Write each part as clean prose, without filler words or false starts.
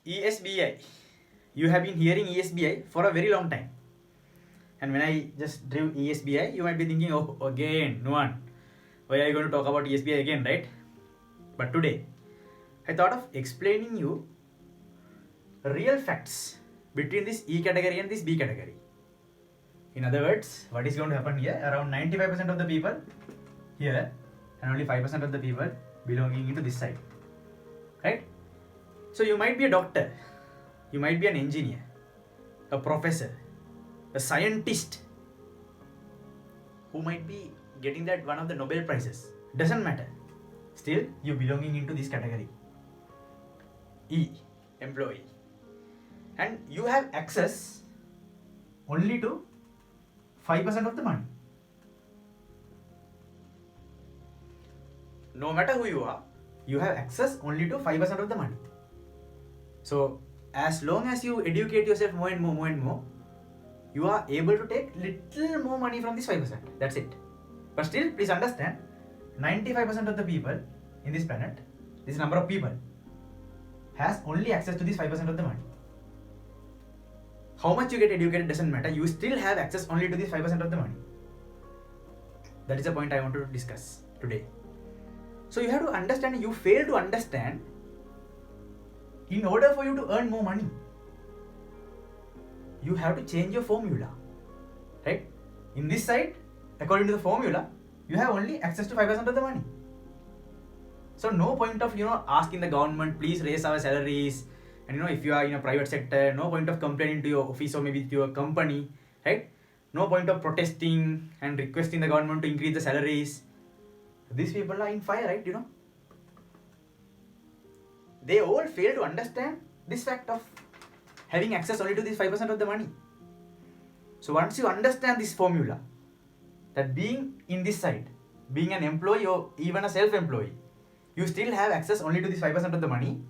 ESBI. You have been hearing ESBI for a very long time. And when I just drew ESBI, you might be thinking, oh, again, Nuwan, why are you going to talk about ESBI again, right? But today, I thought of explaining you real facts between this E category and this B category. In other words, what is going to happen here? Around 95% of the people here and only 5% of the people belonging into this side, right? So you might be a doctor, you might be an engineer, a professor, a scientist who might be getting that one of the Nobel Prizes. Doesn't matter. Still, you belonging into this category. E, employee. And you have access only to 5% of the money. No matter who you have access only to 5% of the money. So, as long as you educate yourself more and more, you are able to take little more money from this 5%. That's it. But still, please understand, 95% of the people in this planet, this number of people, has only access to this 5% of the money. How much you get educated doesn't matter, you still have access only to this 5% of the money. That is the point I want to discuss today. So you have to understand, you fail to understand, in order for you to earn more money, you have to change your formula, right? In this side, according to the formula, you have only access to 5% of the money. So no point of, asking the government, please raise our salaries. And if you are in a private sector, no point of complaining to your office or maybe to your company, right? No point of protesting and requesting the government to increase the salaries. These people are in fire, right? They all fail to understand this fact of having access only to this 5% of the money. So once you understand this formula, that being in this side, being an employee or even a self-employee, you still have access only to this 5% of the money,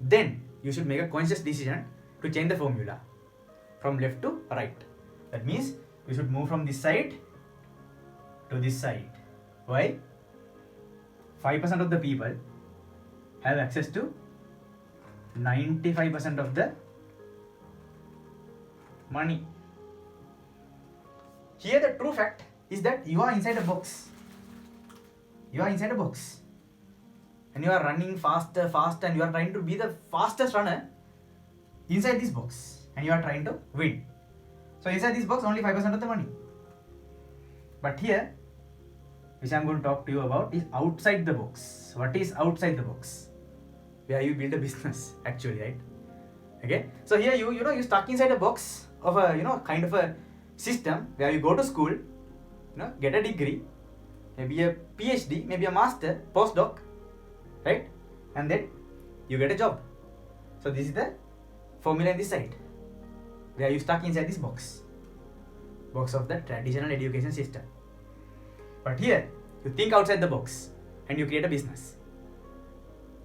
then you should make a conscious decision to change the formula from left to right. That means you should move from this side to this side. Why? 5% of the people have access to 95% of the money. Here the true fact is that you are inside a box. You are inside a box. And you are running faster and you are trying to be the fastest runner inside this box. And you are trying to win. So inside this box only 5% of the money. But here, which I am going to talk to you about, is outside the box. What is outside the box? Where you build a business actually, right? Okay. So here you stuck inside a box of a kind of a system where you go to school, get a degree, maybe a PhD, maybe a master, postdoc, right? And then you get a job. So this is the formula in this side, where you stuck inside this box of the traditional education system. But here you think outside the box and you create a business.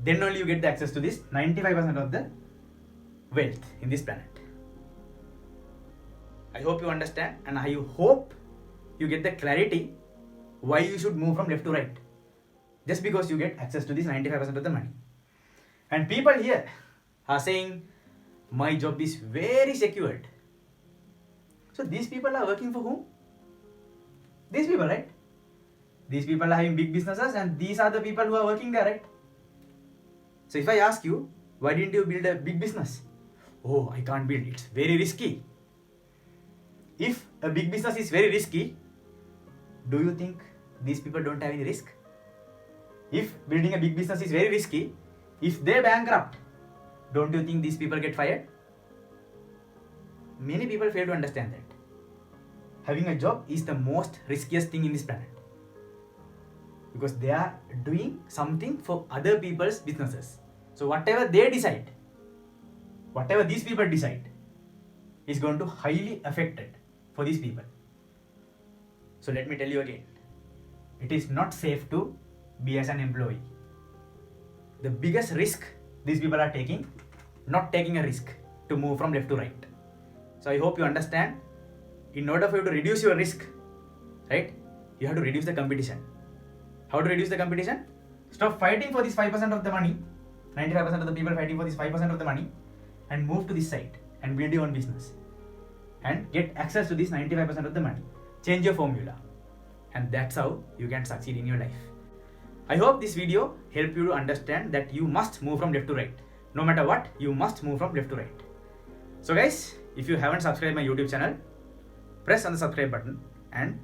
Then only you get the access to this 95% of the wealth in this planet. I hope you understand, and I hope you get the clarity why you should move from left to right. Just because you get access to this 95% of the money. And people here are saying, my job is very secured. So these people are working for whom? These people, right? These people are having big businesses and these are the people who are working there, right? So if I ask you, why didn't you build a big business? Oh, I can't build, it's very risky. If a big business is very risky, do you think these people don't have any risk? If building a big business is very risky, if they bankrupt, don't you think these people get fired? Many people fail to understand that. Having a job is the most riskiest thing in this planet. Because they are doing something for other people's businesses. So whatever they decide, whatever these people decide, is going to highly affect it for these people. So let me tell you again, it is not safe to be as an employee. The biggest risk these people are taking, not taking a risk to move from left to right. So I hope you understand, in order for you to reduce your risk, right, you have to reduce the competition. How to reduce the competition? Stop fighting for this 5% of the money, 95% of the people fighting for this 5% of the money, and move to this site and build your own business and get access to this 95% of the money. Change your formula, and that's how you can succeed in your life. I hope this video helped you to understand that you must move from left to right. No matter what, you must move from left to right. So guys, if you haven't subscribed my YouTube channel, press on the subscribe button and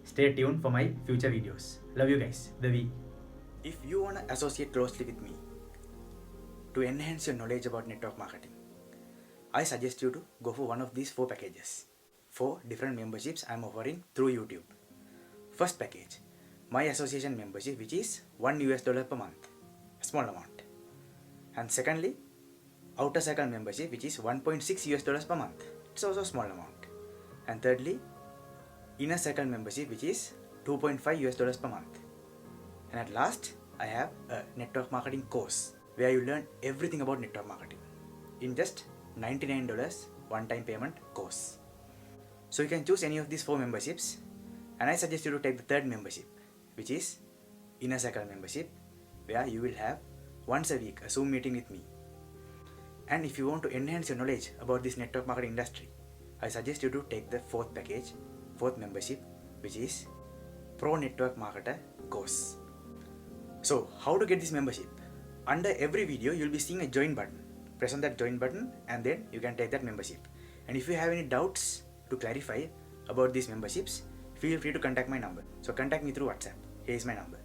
stay tuned for my future videos. Love you guys. The V. If you want to associate closely with me to enhance your knowledge about network marketing, I suggest you to go for one of these 4 packages. 4 different memberships I am offering through YouTube. First package, my association membership, which is $1 per month, a small amount. And secondly, outer circle membership, which is $1.6 per month, it's also a small amount. And thirdly, inner circle membership, which is $2.5 per month. And at last, I have a network marketing course where you learn everything about network marketing in just $99 one-time payment course. So you can choose any of these 4 memberships, and I suggest you to take the third membership, which is inner circle membership, where you will have once a week a Zoom meeting with me. And if you want to enhance your knowledge about this network marketing industry, I suggest you to take the 4th package, 4th membership, which is Pro Network Marketer course. So how to get this membership? Under every video, you'll be seeing a join button. Press on that join button and then you can take that membership. And if you have any doubts to clarify about these memberships, feel free to contact my number. So contact me through WhatsApp. Here is my number.